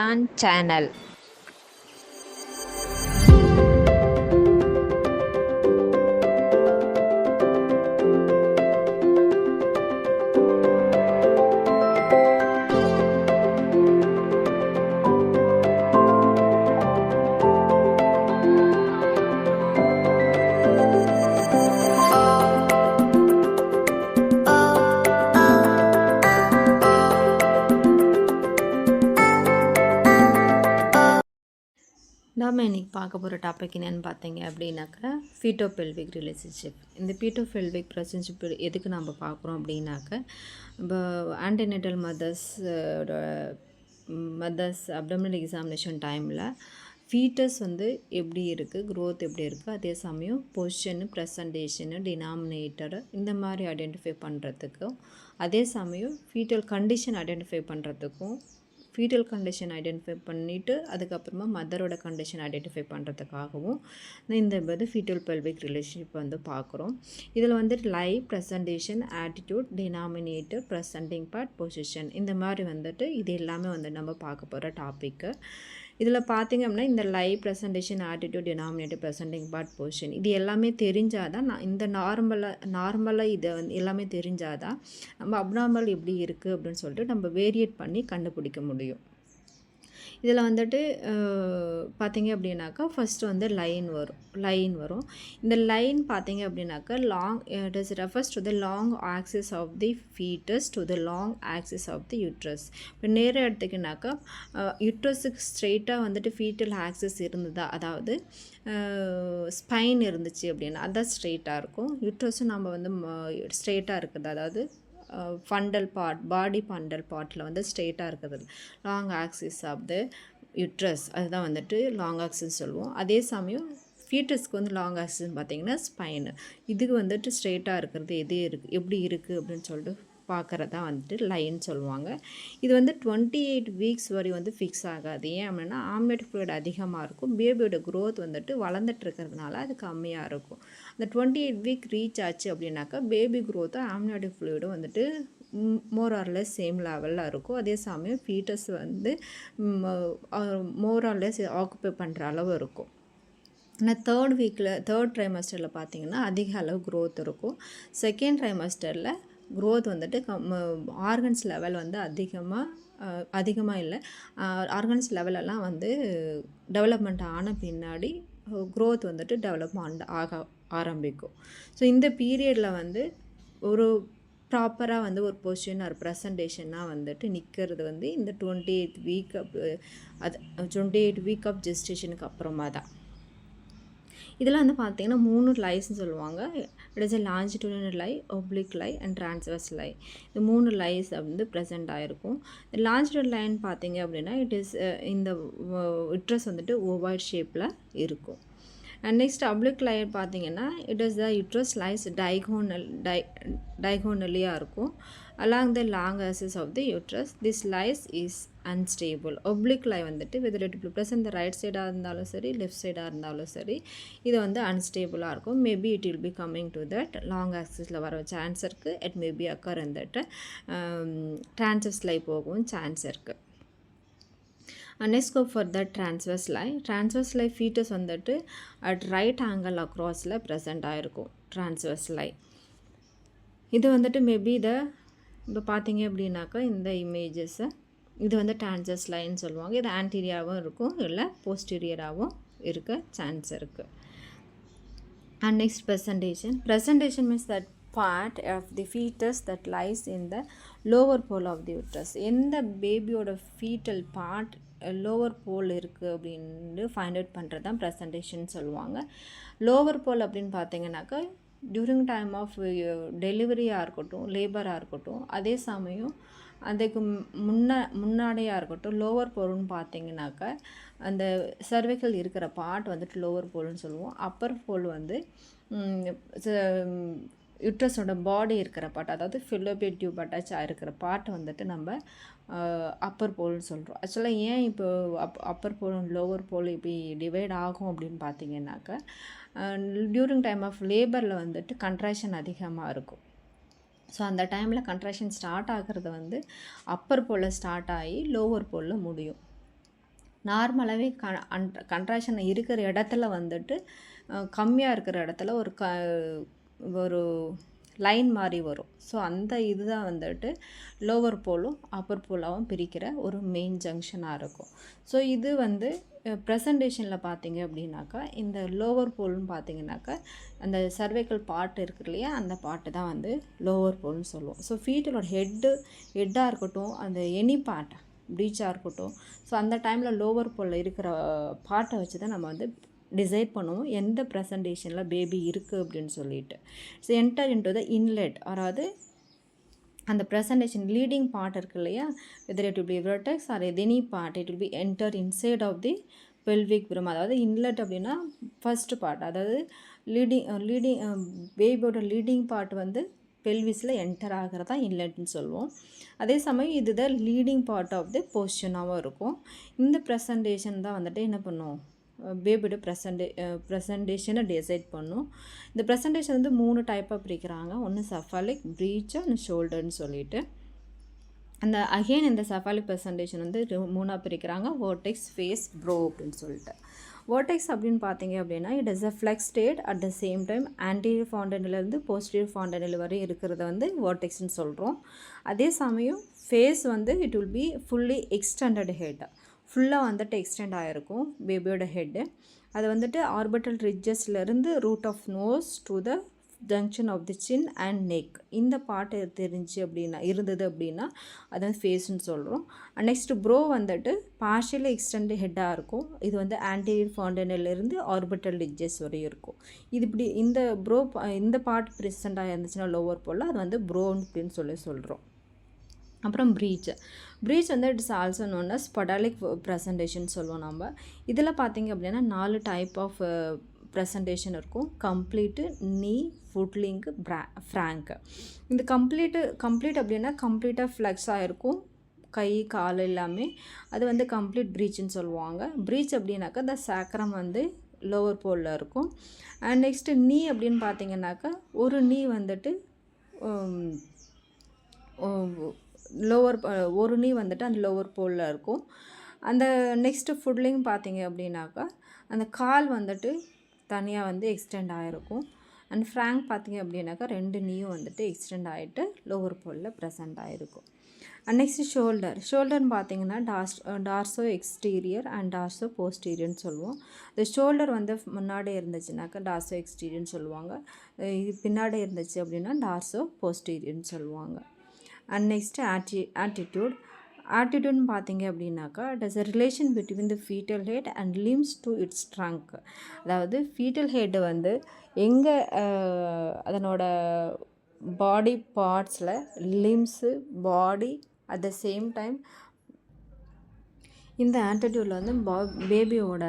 Kisan channel. நாம் இன்றைக்கி பார்க்க போகிற டாபிக் என்னென்னு பார்த்தீங்க அப்படின்னாக்கா ஃபீட்டோபெல்விக் ரிலேஷன்ஷிப். இந்த ஃபீட்டோபெல்விக் ரிலேஷன்ஷிப் எதுக்கு நம்ம பார்க்குறோம் அப்படின்னாக்க, இப்போ ஆன்டினேட்டல் மதர்ஸ் அப்டமினல் எக்ஸாமினேஷன் டைமில் ஃபீட்டஸ் எப்படி இருக்குது, க்ரோத் எப்படி இருக்குது, அதே சமயம் பொசிஷனு, ப்ரெசன்டேஷனு, டினாமினேட்டர் இந்த மாதிரி ஐடென்டிஃபை பண்ணுறதுக்கும், அதே சமயம் ஃபீட்டல் கண்டிஷன் ஐடென்டிஃபை பண்ணுறதுக்கும், ஃபீட்டல் கண்டிஷன் ஐடென்டிஃபை பண்ணிவிட்டு அதுக்கப்புறமா மதரோட கண்டிஷன் ஐடென்டிஃபை பண்ணுறதுக்காகவும் இந்த ஃபீட்டல் பெல்விக் ரிலேஷன்ஷிப் பார்க்குறோம். இதில் live, presentation, attitude, denominator, presenting part, position இந்த மாதிரி இது எல்லாமே நம்ம பார்க்க போகிற டாப்பிக்கு. இதில் பார்த்திங்க அப்படின்னா இந்த live, presentation, attitude, denominator, presenting part, position இது எல்லாமே தெரிஞ்சால் தான் இந்த நார்மலாக இதை எல்லாமே தெரிஞ்சால் தான் நம்ம அப்நார்மல் எப்படி இருக்குது அப்படின்னு சொல்லிட்டு நம்ம வேரியேட் பண்ணி கண்டுபிடிக்க முடியும். இதில் பார்த்திங்க அப்படின்னாக்கா ஃபஸ்ட்டு லைன் வரும். இந்த லைன் பார்த்திங்க அப்படின்னாக்கா long, it is refers to the long axis of the foetus to the long axis of the uterus. இப்போ நேராக எடுத்துக்கினாக்கா யூட்ரஸுக்கு ஸ்ட்ரெயிட்டாக ஃபீட்டல் ஆக்சிஸ் இருந்ததா, அதாவது ஸ்பைன் இருந்துச்சு அப்படின்னா அதான் ஸ்ட்ரெயிட்டாக இருக்கும். யூட்ரஸும் நம்ம ஸ்ட்ரெயிட்டாக இருக்குது, அதாவது ஃபண்டல் பார்ட், பாடி ஃபண்டல் பார்ட்டில் ஸ்ட்ரெயிட்டாக இருக்குது long axis of the uterus, அதுதான் லாங் ஆக்சிஸ் சொல்லுவோம். அதே சமயம் ஃபீட்டஸ்க்கு லாங் ஆக்சிஸ்ன்னு பார்த்திங்கன்னா ஸ்பைனு, இதுக்கு ஸ்ட்ரெயிட்டாக இருக்கிறது எப்படி இருக்குது அப்படின்னு சொல்லிட்டு பார்க்குறதா லைன் சொல்லுவாங்க. இது 28 வீக்ஸ் வரை ஃபிக்ஸ் ஆகாது. ஏன் அப்படின்னா ஆம்னியோட்டிக் ஃப்ளூயிட் அதிகமாக இருக்கும், பேபியோட க்ரோத் வளர்ந்துட்டு இருக்கிறதுனால அது கம்மியாக இருக்கும். அந்த 28 வீக் ரீச் ஆச்சு அப்படின்னாக்கா பேபி க்ரோத்தும் ஆம்னியோட்டிக் ஃப்ளூயிடும் மோர் ஆர்லெஸ் சேம் லெவலில் இருக்கும். அதே சமயம் ஃபீட்டஸ் மோர் ஆர்லெஸ் ஆக்குப்பை பண்ணுற அளவு இருக்கும். ஆனால் தேர்ட் ட்ரைமஸ்டரில் பார்த்திங்கன்னா அதிக அளவு க்ரோத் இருக்கும். செகண்ட் ட்ரைமஸ்டரில் க்ரோத் ஆர்கன்ஸ் லெவல் அதிகமாக இல்லை, ஆர்கன்ஸ் லெவலெல்லாம் டெவலப்மெண்ட் ஆன பின்னாடி க்ரோத் டெவலப்மெண்ட் ஆக ஆரம்பிக்கும். ஸோ இந்த பீரியடில் ஒரு ப்ராப்பராக ஒரு பொசிஷன் ஒரு ப்ரெசன்டேஷனாக நிற்கிறது இந்த 28 வீக் ஆஃப் ஜெஸ்டேஷனுக்கு அப்புறமா தான். இதில் பார்த்திங்கன்னா 3 லைஸ்ன்னு சொல்லுவாங்க. It is a longitudinal lie, oblique lie and transverse lie. இந்த 3 லைஸ் ப்ரெசென்ட் ஆகிருக்கும். லாஞ்சிடியூடல் லைன் பார்த்திங்க அப்படின்னா இட் இஸ் இந்த யூட்ரஸ் ஓவாய்ட் ஷேப்பில் இருக்கும். அண்ட் நெக்ஸ்ட் அப்ளிக் லை பார்த்திங்கன்னா it is the uterus lies டைகோனலியாக இருக்கும் along the long axis of the uterus. This lies is unstable. Oblique lie whether it will present the right side இருந்தாலும் சரி, left side இருந்தாலும் சரி, இது அன்ஸ்டேபிளாக இருக்கும். Maybe it will be coming to that long ஆக்சிஸில் வர சான்ஸ் இருக்குது. It maybe occur transverse lie போகவும் சான்ஸ் இருக்குது. Next go for the transverse lie. Transverse lie fetus at right angle acrossல present ஆகிருக்கும் transverse lie. இது மேபி இப்போ பார்த்திங்க அப்படின்னாக்கா இந்த இமேஜஸை இது ட்ரான்ஸ்வர்ஸ் லைன்னு சொல்லுவாங்க. இது ஆன்டீரியராகவும் இருக்கும், இல்லை போஸ்டீரியராகவும் இருக்க சான்ஸ் இருக்குது. And next presentation means that part of the fetus that lies in the lower pole of the uterus. எந்த பேபியோட ஃபீட்டல் பார்ட் லோவர் போல் இருக்குது அப்படின்னு ஃபைண்ட் அவுட் பண்ணுறது தான் ப்ரெசன்டேஷன் சொல்லுவாங்க. லோவர் போல் அப்படின்னு பார்த்தீங்கன்னாக்கா டியூரிங் டைம் ஆஃப் டெலிவரியாக இருக்கட்டும், லேபராக இருக்கட்டும், அதே சமயம் அதுக்கு முன்னாடியாக இருக்கட்டும், லோவர் போல்னு பார்த்தீங்கன்னாக்கா அந்த சர்வைக்கல் இருக்கிற பார்ட் லோவர் போல்னு சொல்லுவோம். அப்பர் போல் யூட்ரஸோட பாடி இருக்கிற பார்ட், அதாவது ஃபிலோபியன் டியூப் அட்டாச் இருக்கிற பார்ட் நம்ம அப்பர் போல்னு சொல்கிறோம். ஆக்சுவலாக ஏன் இப்போ அப்பர் போல் லோவர் போல் இப்படி டிவைட் ஆகும் அப்படின்னு பார்த்தீங்கன்னாக்கா டியூரிங் டைம் ஆஃப் லேபரில் கன்ட்ராக்ஷன் அதிகமாக இருக்கும். ஸோ அந்த டைமில் கன்ட்ராக்ஷன் ஸ்டார்ட் ஆகிறது அப்பர் போலில் ஸ்டார்ட் ஆகி லோவர் போலில் முடியும். நார்மலாகவே கண்ட்ராக்ஷன் இருக்கிற இடத்துல வந்துட்டு கம்மியாக இருக்கிற இடத்துல ஒரு லைன் மாதிரி வரும். ஸோ அந்த இதுதான் வந்துட்டு லோவர் போலும் அப்பர் போலாகவும் பிரிக்கிற ஒரு மெயின் ஜங்ஷனாக இருக்கும். ஸோ இது வந்து ப்ரெசன்டேஷனில் பார்த்தீங்க அப்படின்னாக்கா இந்த லோவர் போல்னு பார்த்தீங்கன்னாக்கா அந்த சர்வைக்கல் பார்ட் இருக்கு இல்லையா, அந்த பார்ட்டு தான் வந்து லோவர் போல்னு சொல்லுவோம். ஸோ ஃபீட்டலோட ஹெட்டாக இருக்கட்டும், அந்த எனி பார்ட் ப்ரீச்சாக இருக்கட்டும், ஸோ அந்த டைமில் லோவர் போலில் இருக்கிற பார்ட்டை வச்சு தான் நம்ம வந்து டிசைட் பண்ணுவோம் எந்த ப்ரெசன்டேஷனில் பேபி இருக்குது அப்படின்னு சொல்லிட்டு. So enter into the inlet, அதாவது அந்த ப்ரெசன்டேஷன் லீடிங் பார்ட் இருக்குது இல்லையா, whether it will be vertex or any part, it will be enter inside of the pelvic brim. அதாவது இன்லெட் அப்படின்னா ஃபஸ்ட்டு பார்ட், அதாவது லீடிங் பேபியோட லீடிங் பார்ட் வந்து பெல்விஸில் என்டர் ஆகிறதா இன்லெட்னு சொல்லுவோம். அதே சமயம் இதுதான் லீடிங் பார்ட் ஆஃப் தி பொசிஷனாகவும் இருக்கும். இந்த ப்ரெசன்டேஷன் தான் வந்துட்டு என்ன பண்ணுவோம், பேபியோட ப்ரெசன்டேஷனை டிசைட் பண்ணும். இந்த ப்ரெசன்டேஷன் வந்து 3 டைப்பாக பிரிக்கிறாங்க. ஒன்று சஃபாலிக், ப்ரீச் அண்ட் ஷோல்டர்னு சொல்லிட்டு. அந்த அகெயின் இந்த சஃபாலிக் ப்ரெசன்டேஷன் வந்து 3ஆக பிரிக்கிறாங்க, வேர்டெக்ஸ், ஃபேஸ், ப்ரோ அப்படின்னு சொல்லிட்டு. வேர்டெக்ஸ் அப்படின்னு பார்த்தீங்க அப்படின்னா it is a flex state, at the same time anterior ஃபாண்டனிலேருந்து போஸ்டீரியர் ஃபாண்டனில் வரை இருக்கிறத வந்து வேர்டெக்ஸ்ன்னு சொல்கிறோம். அதே சமயம் ஃபேஸ் வந்து it will be fully extended head, ஃபுல்லாக வந்துட்டு எக்ஸ்டெண்ட் ஆகிருக்கும் பேபியோட ஹெட்டு. அது வந்துட்டு ஆர்பிட்டல் ரிட்ஜஸ்லேருந்து root of nose to the junction of the chin and neck, இந்த பார்ட்டு இருந்தது அப்படின்னா அது வந்து ஃபேஸ்ன்னு சொல்கிறோம். நெக்ஸ்ட் ப்ரோ வந்துட்டு பார்ஷியலி எக்ஸ்டெண்ட் ஹெட்டாக இருக்கும். இது வந்து ஆன்டீரியர் ஃபாண்டனிலிருந்து ஆர்பிட்டல் ரிட்ஜஸ் வரையும் இருக்கும். இது இப்படி இந்த பார்ட் ப்ரெசென்ட்டாக இருந்துச்சுன்னா லோவர் போல் அது வந்து ப்ரோன்னு அப்படின்னு சொல்கிறோம். அப்புறம் ப்ரீச் வந்து it's also known as podalic presentation சொல்லுவோம் நம்ம. இதில் பார்த்தீங்க அப்படின்னா 4 டைப் ஆஃப் ப்ரெசன்டேஷன் இருக்கும். Complete, knee, footling, franc. இந்த கம்ப்ளீட் அப்படின்னா கம்ப்ளீட்டாக ஃப்ளெக்ஸ் ஆகிருக்கும், கை கால் எல்லாமே. அது வந்து கம்ப்ளீட் ப்ரீச்னு சொல்லுவாங்க. ப்ரீச் அப்படின்னாக்கா இந்த சாக்ரம் வந்து லோவர் போலில் இருக்கும். அண்ட் நெக்ஸ்ட்டு நீ அப்படின்னு பார்த்தீங்கன்னாக்கா ஒரு நீ வந்துட்டு ஒரு நீ வந்துட்டு அந்த லோவர் போலில் இருக்கும். அந்த நெக்ஸ்ட்டு ஃபுட்லிங் பார்த்தீங்க அப்படின்னாக்கா அந்த கால் வந்துட்டு தனியாக வந்து எக்ஸ்டெண்ட் ஆகிருக்கும். அண்ட் ஃப்ராங்க் பார்த்தீங்க அப்படின்னாக்கா 2 நீயும் வந்துட்டு எக்ஸ்டெண்ட் ஆகிட்டு லோவர் போலில் ப்ரெசென்ட் ஆகிருக்கும். அண்ட் நெக்ஸ்ட்டு ஷோல்டர்னு பார்த்தீங்கன்னா டார்சோ எக்ஸ்டீரியர் அண்ட் டார்சோ போஸ்டீரியர்னு சொல்லுவோம். இந்த ஷோல்டர் வந்து முன்னாடி இருந்துச்சுனாக்கா டார்சோ எக்ஸ்டீரியர்னு சொல்லுவாங்க, இது பின்னாடி இருந்துச்சு அப்படின்னா டார்சோ போஸ்டீரியர்னு சொல்லுவாங்க. அண்ட் நெக்ஸ்ட்டு ஆட்டிடியூட்னு பார்த்தீங்க அப்படின்னாக்கா it is a relation between the fetal head and limbs to its trunk. அதாவது ஃபீட்டல் ஹெட்டு வந்து எங்கே அதனோட பாடி பார்ட்ஸில் limbs, body, at the same time இந்த ஆட்டிடியூடில் வந்து பேபியோட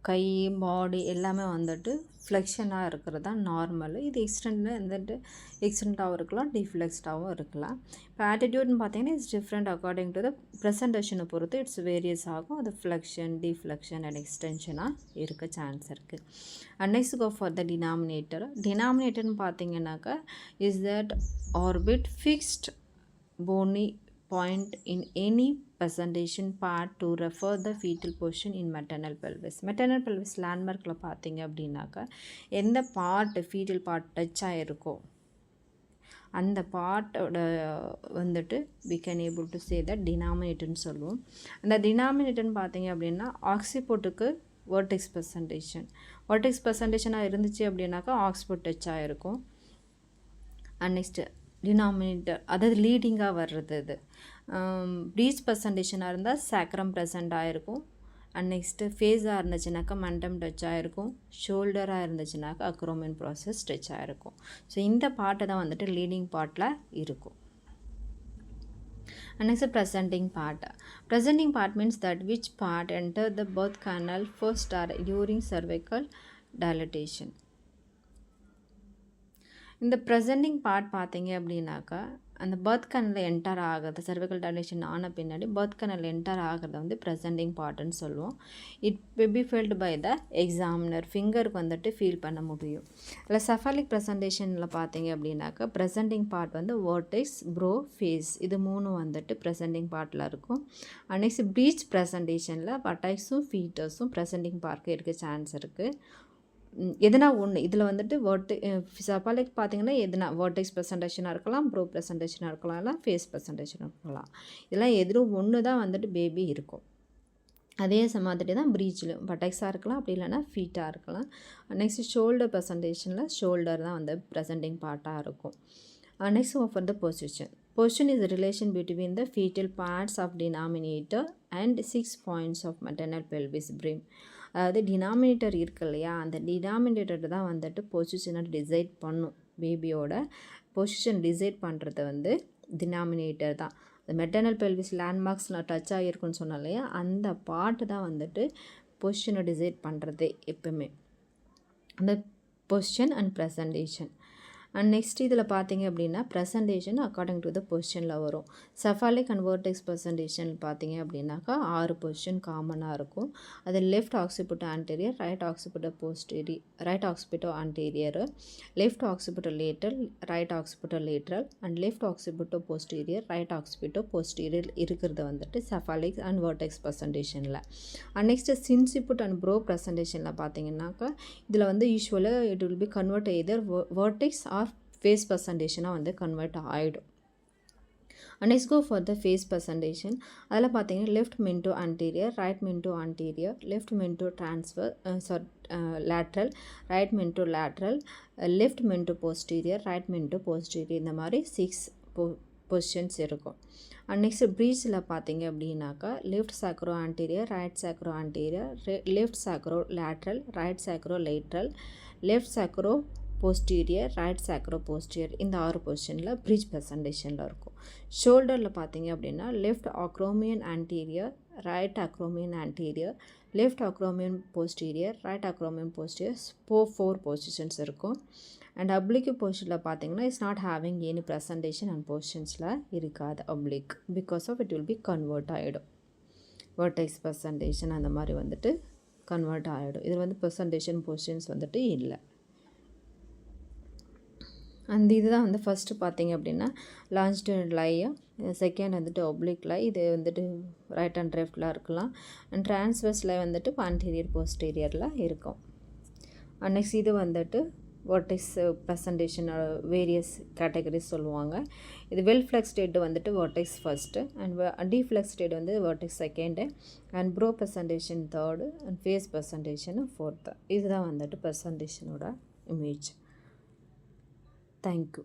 கை, பாடி எல்லாமே வந்துட்டு ஃப்ளெக்ஷனாக இருக்கிறது தான் நார்மல். இது எக்ஸ்டெண்டாகவும் இருக்கலாம், டிஃப்ளெக்ஸ்டாகவும் இருக்கலாம். இப்போ ஆட்டிடியூட்னு பார்த்தீங்கன்னா it's different according to the ப்ரெசன்டேஷனை பொறுத்து இட்ஸ் வேரியஸ் ஆகும். அது ஃப்ளெக்ஷன், டிஃப்ளெக்ஷன் அண்ட் எக்ஸ்டென்ஷனாக இருக்க சான்ஸ் இருக்குது. And next go for the டினாமினேட்டர்னு பார்த்தீங்கன்னாக்கா is that orbit fixed bony point in any presentation part to refer the fetal position in maternal pelvis. Maternal pelvis landmarkல பார்த்தீங்க அப்படின்னாக்கா எந்த part foetal part touch ஆகிருக்கோ அந்த பார்ட்டோட வந்துட்டு we can able to say that denominatorன்னு சொல்லுவோம். அந்த denominatorன்னு பார்த்தீங்க அப்படின்னா ஆக்சிபோட்டுக்கு vertex presentation இருந்துச்சு அப்படின்னாக்கா ஆக்சிபோட் டச் ஆகிருக்கும். அண்ட் நெக்ஸ்ட்டு டினாமினேட்டர் அதாவது லீடிங்காக வர்றது இது. ப்ரீச் ப்ரெசன்டேஷனாக இருந்தால் சாக்ரம் ப்ரெசென்ட் ஆகிருக்கும். அண்ட் நெக்ஸ்ட்டு ஃபேஸாக இருந்துச்சுனாக்கா மண்டம் டச் ஆகிருக்கும். ஷோல்டராக இருந்துச்சுனாக்கா அக்ரோமின் ப்ராசஸ் டச் ஆகிருக்கும். ஸோ இந்த பார்ட்டை தான் வந்துட்டு லீடிங் பார்ட்டில் இருக்கும். And next presenting part means that which part enter the birth canal first or during cervical dilatation. இந்த ப்ரெசென்டிங் பார்ட் பார்த்தீங்க அப்படின்னாக்கா அந்த பர்த் கனலில் என்டர் ஆகிறது cervical dilation ஆன பின்னாடி பர்த் கனலில் என்டர் ஆகிறத வந்து ப்ரெசென்டிங் பார்ட்டுன்னு சொல்லுவோம். It will be felt by the examiner. ஃபிங்கருக்கு வந்துட்டு ஃபீல் பண்ண முடியும். இல்லை cephalic ப்ரெசன்டேஷனில் பார்த்தீங்க அப்படின்னாக்கா ப்ரெசென்டிங் பார்ட் வந்து vertex, brow, face இது மூணும் வந்துட்டு ப்ரெசென்டிங் பார்ட்டில் இருக்கும். நெக்ஸ்ட் ப்ரீச் ப்ரெசன்டேஷனில் பட்டைக்ஸும் ஃபீட்டர்ஸும் ப்ரெசென்டிங் பார்க்கு இருக்க சான்ஸ் இருக்குது. எதுனா ஒன்று இதில் வந்துட்டு செஃபாலிக் பார்த்தீங்கன்னா எதுனா வேர்டெக்ஸ் ப்ரெசன்டேஷனாக இருக்கலாம், ப்ரோ ப்ரெசன்டேஷனாக இருக்கலாம், இல்லை ஃபேஸ் ப்ரெசன்டேஷனாக இருக்கலாம். இதெல்லாம் எதிரும் ஒன்று தான் வந்துட்டு பேபி இருக்கும். அதே மாதிரி தான் ப்ரீச்லையும் பட்டெக்ஸாக இருக்கலாம், அப்படி இல்லைனா ஃபீட்டாக இருக்கலாம். நெக்ஸ்ட் ஷோல்டர் ப்ரெசன்டேஷனில் ஷோல்டர் தான் வந்து ப்ரெசென்டிங் பார்ட்டாக இருக்கும். Next for the position is relation between the foetal parts of denominator and 6 points of maternal pelvis brim. அதாவது டினாமினேட்டர் இருக்கு இல்லையா, அந்த டினாமினேட்டர் தான் வந்துட்டு பொசிஷனை டிசைட் பண்ணும். பேபியோட பொசிஷன் டிசைட் பண்ணுறது வந்து டினாமினேட்டர் தான். இந்த மெட்டர்னல் பெல்விஸ் லேண்ட்மார்க்ஸில் டச் ஆகிருக்குன்னு சொன்னோம் இல்லையா, அந்த பார்ட்டு தான் வந்துட்டு பொசிஷனை டிசைட் பண்ணுறதே எப்பவுமே. அந்த position and presentation. And next இதில் பார்த்தீங்க அப்படின்னா ப்ரெசன்டேஷன் அக்கார்டிங் டு த பொசிஷனில் வரும். செஃபாலிக் அண்ட் வேர்டெக்ஸ் ப்ரெசன்டேஷன் பார்த்தீங்க அப்படின்னாக்கா 6 பொசிஷன் காமனாக இருக்கும். அது left occipito anterior, right occipito posterior, right occipito anterior, left occipito lateral, right occipito lateral and left occipito posterior, right occipito posterior இருக்கிறது வந்துட்டு செஃபாலிக் அண்ட் வேர்டெக்ஸ் ப்ரெசன்டேஷனில். And next sinciput and brow ப்ரெசன்டேஷனில் பார்த்தீங்கன்னாக்கா இதில் வந்து யூஸ்வலாக it will be convert either vertex or face ப்ரெசன்டேஷனாக வந்து கன்வெர்ட் ஆகிடும். Next go for the face presentation. அதில் பார்த்தீங்கன்னா left mento anterior, right mento anterior, left Minto lateral, right Minto lateral, left Minto posterior, right Minto posterior, இந்த மாதிரி 6 positions இருக்கும். And next ப்ரீச்சில் பார்த்தீங்க அப்படின்னாக்கா left sacro anterior, right sacro anterior, left sacro lateral, right sacro lateral, left sacro posterior, right sacro posterior, இந்த 6 பொசிஷனில் breech ப்ரெசன்டேஷனில் இருக்கும். ஷோல்டரில் பார்த்தீங்க அப்படின்னா left acromion anterior, right acromion anterior, left acromion posterior, right acromion posterior, 4 positions இருக்கும். And oblique பொசிஷனில் பார்த்தீங்கன்னா it's not having any presentation and பொசிஷன்ஸில் இருக்காது oblique, because of it will be convert ஆகிடும். வேர்டெக்ஸ் ப்ரெசன்டேஷன் அந்த மாதிரி வந்துட்டு கன்வெர்ட் ஆகிடும். இதில் வந்து ப்ரெசன்டேஷன் பொசிஷன்ஸ் வந்துட்டு இல்லை. அந்த இதுதான் வந்து ஃபஸ்ட்டு பார்த்தீங்க அப்படின்னா லாஞ்சிடியூட் லை, செகண்ட் வந்துட்டு ஒப்ளிக் லை, இது வந்துட்டு ரைட் அண்ட் லெஃப்டில் இருக்கலாம். அண்ட் ட்ரான்ஸ்வர்ஸ் லை வந்துட்டு ஆன்டீரியர் போஸ்டீரியரில் இருக்கும். அண்ட் நெக்ஸ்ட் இது வந்துட்டு வேர்டெக்ஸ் ப்ரெசன்டேஷன் வேரியஸ் கேட்டகரிஸ் சொல்லுவாங்க. இது வெல் ஃப்ளெக்ஸ்ட் ஹெட் வந்துட்டு vertex first, and deflexed head வந்து vertex second, and brow presentation third, and face presentation fourth. இதுதான் வந்துட்டு ப்ரெசன்டேஷனோட இமேஜ். Thank you.